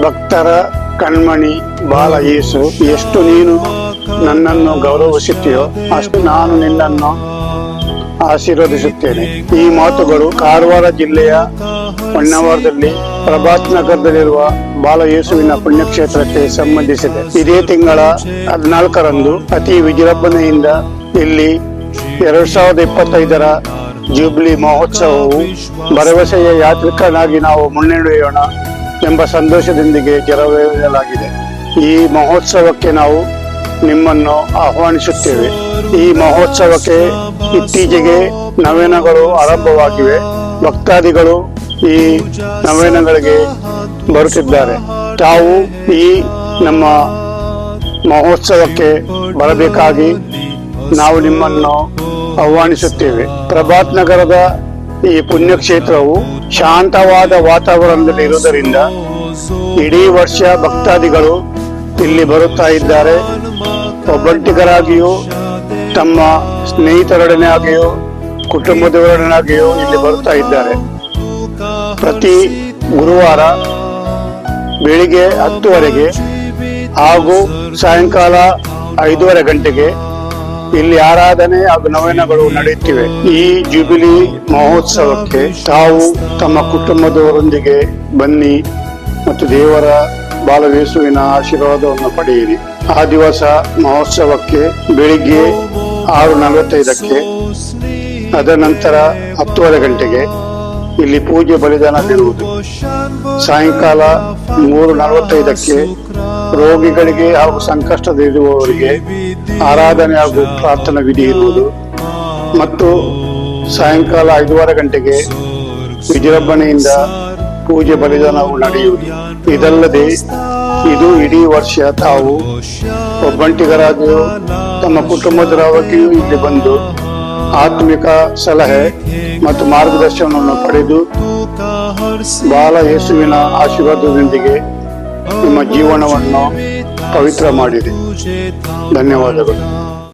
ಭಕ್ತರ ಕಣ್ಮಣಿ ಬಾಲ ಯೇಸು, ಎಷ್ಟು ನೀನು ನನ್ನನ್ನು ಗೌರವಿಸುತ್ತೀಯೋ ಅಷ್ಟು ನಾನು ನಿನ್ನನ್ನು ಆಶೀರ್ವದಿಸುತ್ತೇನೆ. ಈ ಮಾತುಗಳು ಕಾರವಾರ ಜಿಲ್ಲೆಯ ಹೊನ್ನಾವರದಲ್ಲಿ ಪ್ರಭಾತ್ ನಗರದಲ್ಲಿರುವ ಬಾಲ ಯೇಸುವಿನ ಪುಣ್ಯಕ್ಷೇತ್ರಕ್ಕೆ ಸಂಬಂಧಿಸಿದೆ. ಇದೇ ತಿಂಗಳ 14ರಂದು ಅತಿ ವಿಜೃಂಭಣೆಯಿಂದ ಇಲ್ಲಿ 2025ರ ಜೂಬ್ಲಿ ಮಹೋತ್ಸವವು ಭರವಸೆಯ ಯಾತ್ರಿಕನಾಗಿ ನಾವು ಮುನ್ನಡೆಯೋಣ ಎಂಬ ಸಂತೋಷದೊಂದಿಗೆ ಜರವೇರಲಾಗಿದೆ. ಈ ಮಹೋತ್ಸವಕ್ಕೆ ನಾವು ನಿಮ್ಮನ್ನು ಆಹ್ವಾನಿಸುತ್ತೇವೆ. ಈ ಮಹೋತ್ಸವಕ್ಕೆ ಇತ್ತೀಚೆಗೆ ನವೀನಗಳು ಆರಂಭವಾಗಿವೆ. ಭಕ್ತಾದಿಗಳು ಈ ನವೀನಗಳಿಗೆ ಬರುತ್ತಿದ್ದಾರೆ. ತಾವು ಈ ನಮ್ಮ ಮಹೋತ್ಸವಕ್ಕೆ ಬರಬೇಕಾಗಿ ನಾವು ನಿಮ್ಮನ್ನು ಆಹ್ವಾನಿಸುತ್ತೇವೆ. ಪ್ರಭಾತ್ ನಗರದ ಈ ಪುಣ್ಯಕ್ಷೇತ್ರವು ಶಾಂತವಾದ ವಾತಾವರಣದಲ್ಲಿ ಇರುವುದರಿಂದ ಇಡೀ ವರ್ಷ ಭಕ್ತಾದಿಗಳು ಇಲ್ಲಿ ಬರುತ್ತಾ ಇದ್ದಾರೆ. ಒಬ್ಬಂಟಿಗರಾಗಿಯೂ ತಮ್ಮ ಸ್ನೇಹಿತರೊಡನೆ ಆಗಿಯೂ ಕುಟುಂಬದವರೊಡನಾಗಿಯೂ ಇಲ್ಲಿ ಬರುತ್ತಾ ಇದ್ದಾರೆ. ಪ್ರತಿ ಗುರುವಾರ ಬೆಳಿಗ್ಗೆ 10 ಹಾಗೂ ಸಾಯಂಕಾಲ 5:30 ಗಂಟೆಗೆ ಇಲ್ಲಿ ಆರಾಧನೆ ಹಾಗೂ ನವೀನಗಳು ನಡೆಯುತ್ತಿವೆ. ಈ ಜೂಬಿಲಿ ಮಹೋತ್ಸವಕ್ಕೆ ತಾವು ತಮ್ಮ ಕುಟುಂಬದವರೊಂದಿಗೆ ಬನ್ನಿ ಮತ್ತು ದೇವರ ಬಾಲಯೇಸುವಿನ ಆಶೀರ್ವಾದವನ್ನು ಪಡೆಯಿರಿ. ಆ ದಿವಸ ಮಹೋತ್ಸವಕ್ಕೆ ಬೆಳಿಗ್ಗೆ 6:45, ಅದ ನಂತರ 10:30 ಗಂಟೆಗೆ ಇಲ್ಲಿ ಪೂಜೆ ಬಲಿದಾನವಿರುವುದು. ಸಾಯಂಕಾಲ 3:45 ರೋಗಿಗಳಿಗೆ ಹಾಗೂ ಸಂಕಷ್ಟದಲ್ಲಿರುವವರಿಗೆ ಆರಾಧನೆ ಹಾಗೂ ಪ್ರಾರ್ಥನಾ ವಿಧಿ ಇರುವುದು ಮತ್ತು ಸಾಯಂಕಾಲ 5:30 ಗಂಟೆಗೆ ವಿಜೃಂಭಣೆಯಿಂದ ಪೂಜೆ ಬಲಿದಾನವು ನಡೆಯುವುದು. ಇದಲ್ಲದೆ ಇದು ಇಡೀ ವರ್ಷ ತಾವು ಒಬ್ಬಂಟಿಗರಾಗಿಯೂ ತಮ್ಮ ಕುಟುಂಬದವರಾಗಿಯೂ ಇಲ್ಲಿ ಬಂದು ಆತ್ಮಿಕ ಸಲಹೆ ಮತ್ತು ಮಾರ್ಗದರ್ಶನವನ್ನು ಪಡೆದು ಬಾಲ ಯೇಸುವಿನ ಆಶೀರ್ವಾದದೊಂದಿಗೆ ನಿಮ್ಮ ಜೀವನವನ್ನು ಪವಿತ್ರ ಮಾಡಿರಿ. ಧನ್ಯವಾದಗಳು.